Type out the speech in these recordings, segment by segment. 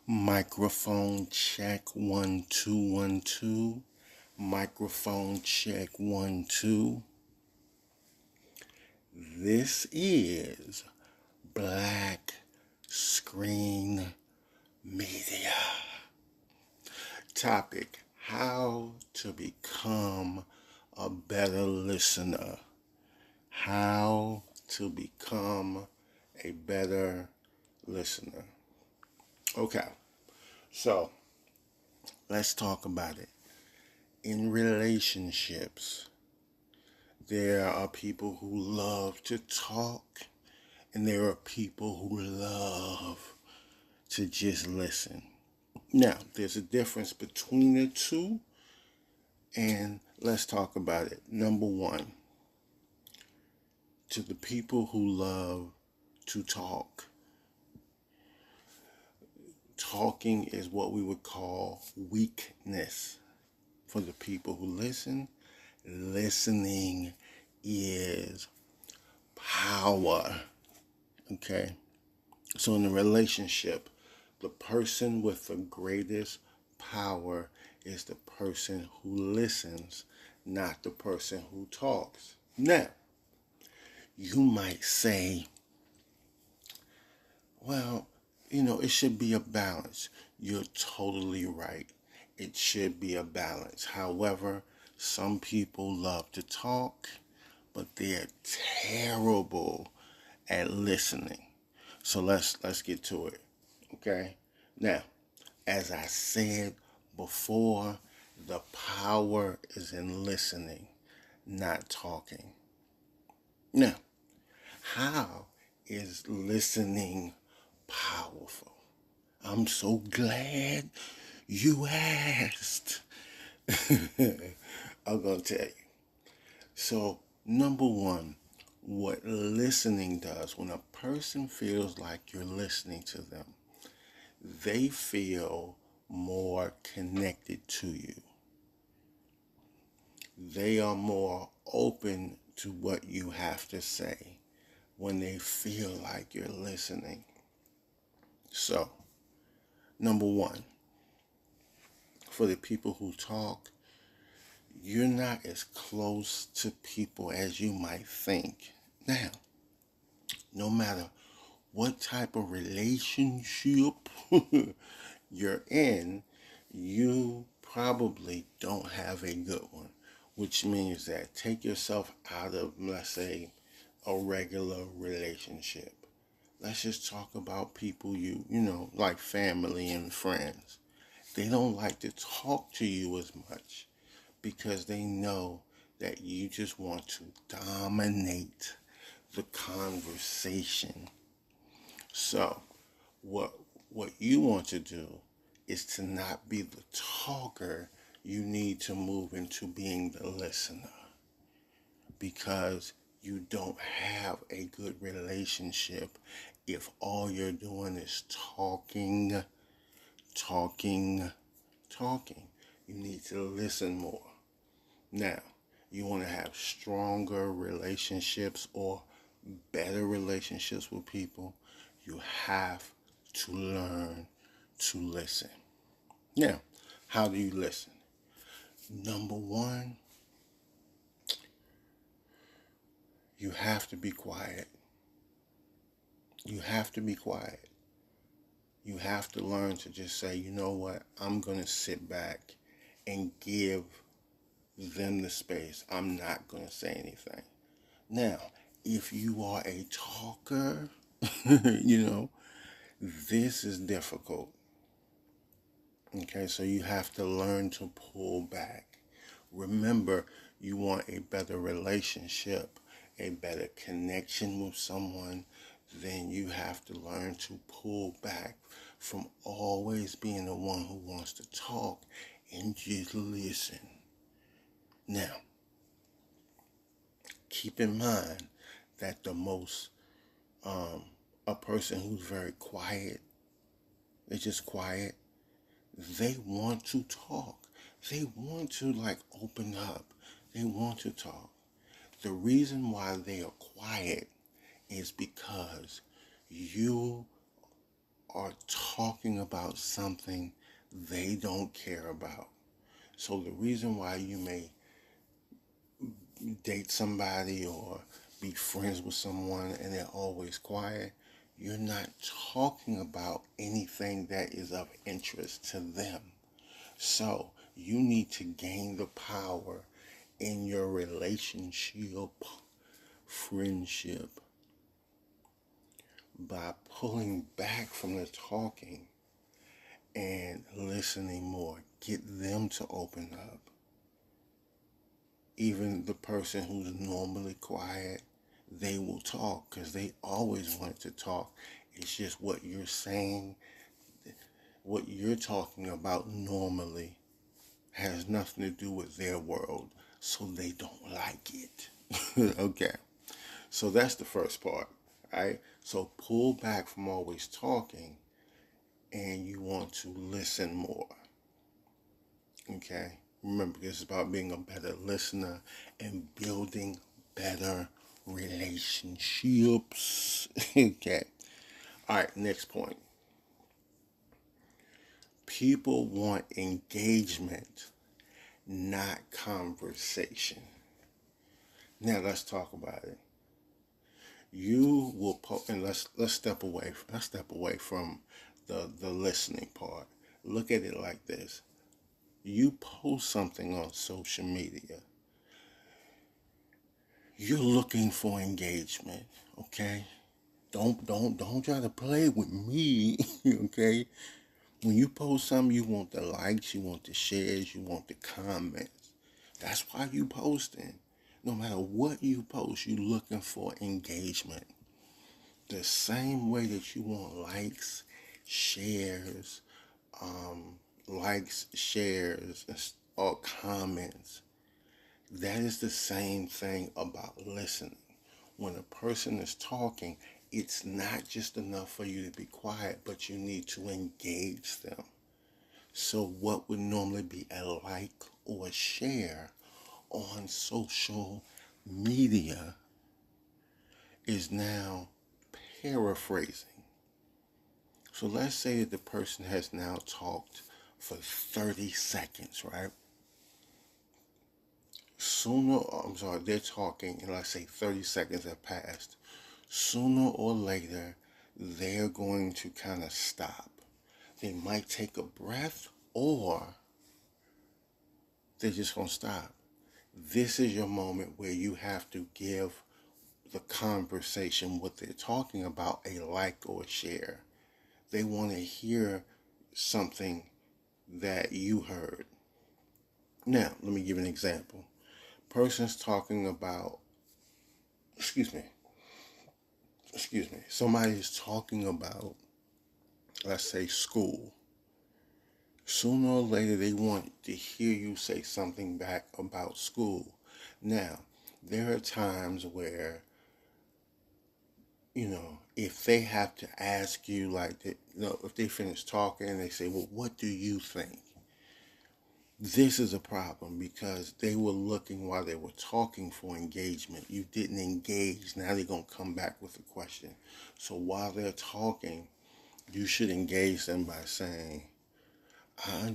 Microphone check 1 2 1 2. Microphone check 1 2. This is Black Screen Media. Topic: how to become a better listener. How to become a better listener. Okay, so let's talk about it. In relationships, there are people who love to talk, and there are people who love to just listen. Now, there's a difference between the two, and let's talk about it. Number one, to the people who love to talk, talking is what we would call weakness. For the people who listen, listening is power. Okay? So in a relationship, the person with the greatest power is the person who listens, not the person who talks. Now, you might say, well, it should be a balance. You're totally right. It should be a balance. However, some people love to talk, but they're terrible at listening. So let's get to it. Okay? Now, as I said before, the power is in listening, not talking. Now, how is listening powerful? I'm so glad you asked. I'm going to tell you. So, number one, what listening does, when a person feels like you're listening to them, they feel more connected to you. They are more open to what you have to say when they feel like you're listening. So, number one, for the people who talk, you're not as close to people as you might think. Now, no matter what type of relationship you're in, you probably don't have a good one, which means that take yourself out of, let's say, a regular relationship. Let's just talk about people like family and friends. They don't like to talk to you as much because they know that you just want to dominate the conversation. So, what you want to do is to not be the talker. You need to move into being the listener, because you don't have a good relationship if all you're doing is talking, talking, talking. You need to listen more. Now, you want to have stronger relationships or better relationships with people, you have to learn to listen. Now, how do you listen? Number one, you have to be quiet. You have to be quiet. You have to learn to just say, you know what, I'm going to sit back and give them the space. I'm not going to say anything. Now, if you are a talker, this is difficult. Okay, so you have to learn to pull back. Remember, you want a better relationship, a better connection with someone, then you have to learn to pull back from always being the one who wants to talk and just listen. Now, keep in mind that a person who's very quiet, they're just quiet, they want to talk. They want to open up. They want to talk. The reason why they are quiet is because you are talking about something they don't care about. So the reason why you may date somebody or be friends with someone and they're always quiet, you're not talking about anything that is of interest to them. So you need to gain the power in your relationship, friendship, by pulling back from the talking and listening more. Get them to open up. Even the person who's normally quiet, they will talk because they always want to talk. It's just what you're saying, what you're talking about normally has nothing to do with their world, so they don't like it. Okay, so that's the first part, right? So pull back from always talking and you want to listen more. Okay, remember, this is about being a better listener and building better relationships. Okay, all right, next point. People want engagement, not conversation. Now let's talk about it. You will and let's step away. Let's step away from the listening part. Look at it like this: you post something on social media, you're looking for engagement, okay? Don't try to play with me, okay? When you post something, you want the likes, you want the shares, you want the comments. That's why you posting. No matter what you post, you're looking for engagement. The same way that you want shares, likes, shares, or comments. That is the same thing about listening. When a person is talking, it's not just enough for you to be quiet, but you need to engage them. So what would normally be a like or a share on social media is now paraphrasing. So let's say that the person has now talked for 30 seconds, right? They're talking, and let's say 30 seconds have passed. Sooner or later, they're going to kind of stop. They might take a breath, or they're just going to stop. This is your moment where you have to give the conversation, what they're talking about, a like or a share. They want to hear something that you heard. Now, let me give an example. Person's talking about, excuse me, somebody's talking about, let's say, school. Sooner or later, they want to hear you say something back about school. Now, there are times where, if they have to ask you, like, if they finish talking and they say, well, what do you think? This is a problem because they were looking while they were talking for engagement. You didn't engage. Now they're going to come back with a question. So while they're talking, you should engage them by saying, I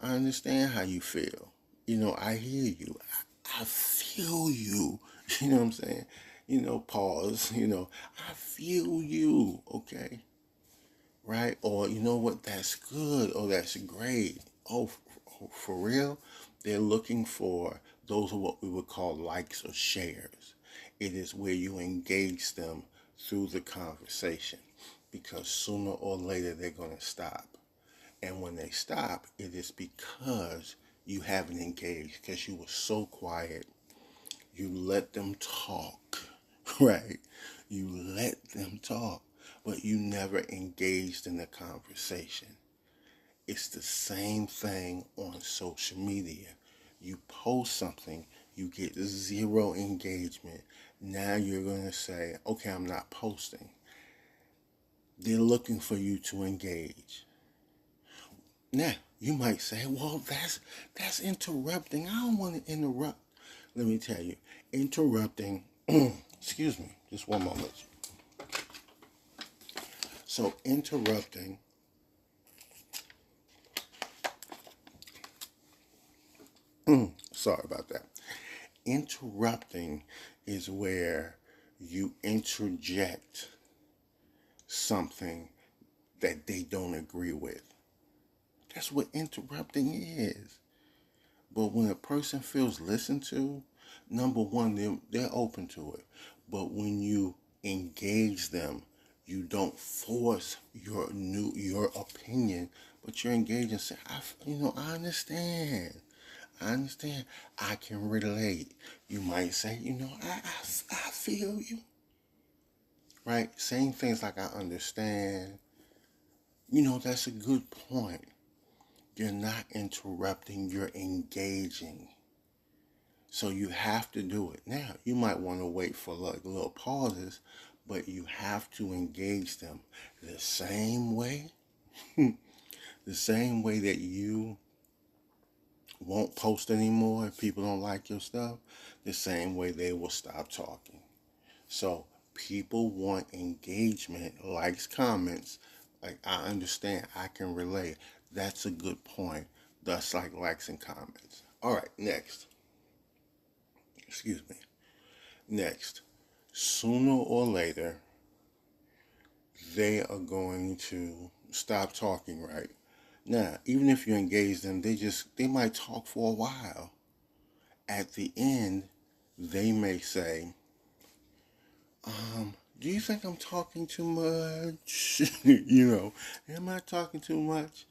understand how you feel. I hear you. I feel you. You know what I'm saying? Pause. I feel you. Okay. Right? Or, you know what? That's good. Oh, that's great. Oh, for real? They're looking for those are what we would call likes or shares. It is where you engage them through the conversation because sooner or later they're going to stop. And when they stop, it is because you haven't engaged, because you were so quiet. You let them talk, right? You let them talk, but you never engaged in the conversation. It's the same thing on social media. You post something, you get zero engagement. Now you're going to say, okay, I'm not posting. They're looking for you to engage. Now, you might say, well, that's interrupting. I don't want to interrupt. Let me tell you, interrupting, excuse me, just one moment. So interrupting, sorry about that. Interrupting is where you interject something that they don't agree with. That's what interrupting is. But when a person feels listened to, number one, they're open to it. But when you engage them, you don't force your opinion, but you're engaged and say, I understand. I understand. I can relate. You might say, I feel you. Right? Saying things like I understand. That's a good point. You're not interrupting, you're engaging. So you have to do it. Now, you might want to wait for like little pauses, but you have to engage them the same way, the same way that you won't post anymore if people don't like your stuff, the same way they will stop talking. So people want engagement, likes, comments. Like, I understand, I can relate. That's a good point. That's like likes and comments. All right, next. Excuse me. Next. Sooner or later, they are going to stop talking, right? Now, even if you engage them, they might talk for a while. At the end, they may say, do you think I'm talking too much? Am I talking too much?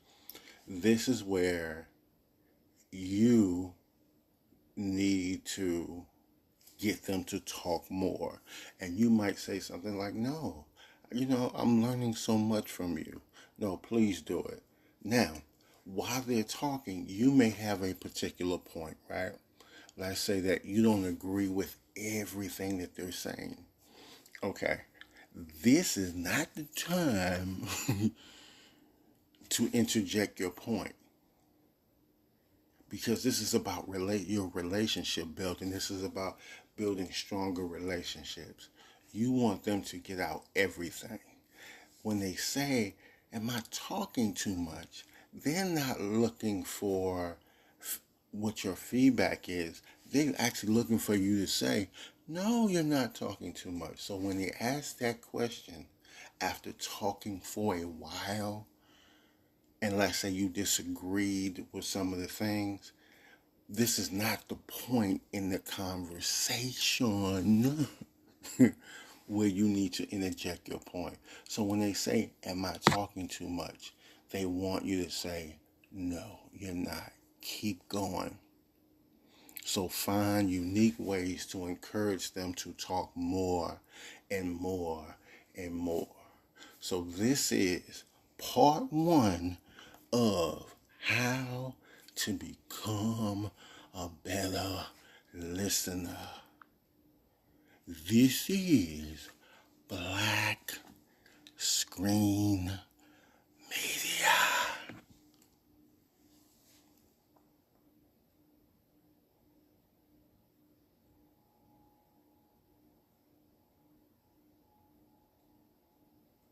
This is where you need to get them to talk more. And you might say something like, no, I'm learning so much from you. No, please do it. Now, while they're talking, you may have a particular point, right? Let's say that you don't agree with everything that they're saying. Okay, this is not the time to interject your point, because this is about your relationship building. This is about building stronger relationships. You want them to get out everything. When they say, am I talking too much? They're not looking for what your feedback is. They're actually looking for you to say, no, you're not talking too much. So when they ask that question after talking for a while, and let's say you disagreed with some of the things, this is not the point in the conversation where you need to interject your point. So when they say, am I talking too much? They want you to say, no, you're not. Keep going. So find unique ways to encourage them to talk more and more and more. So this is part one of how to become a better listener. This is Black Screen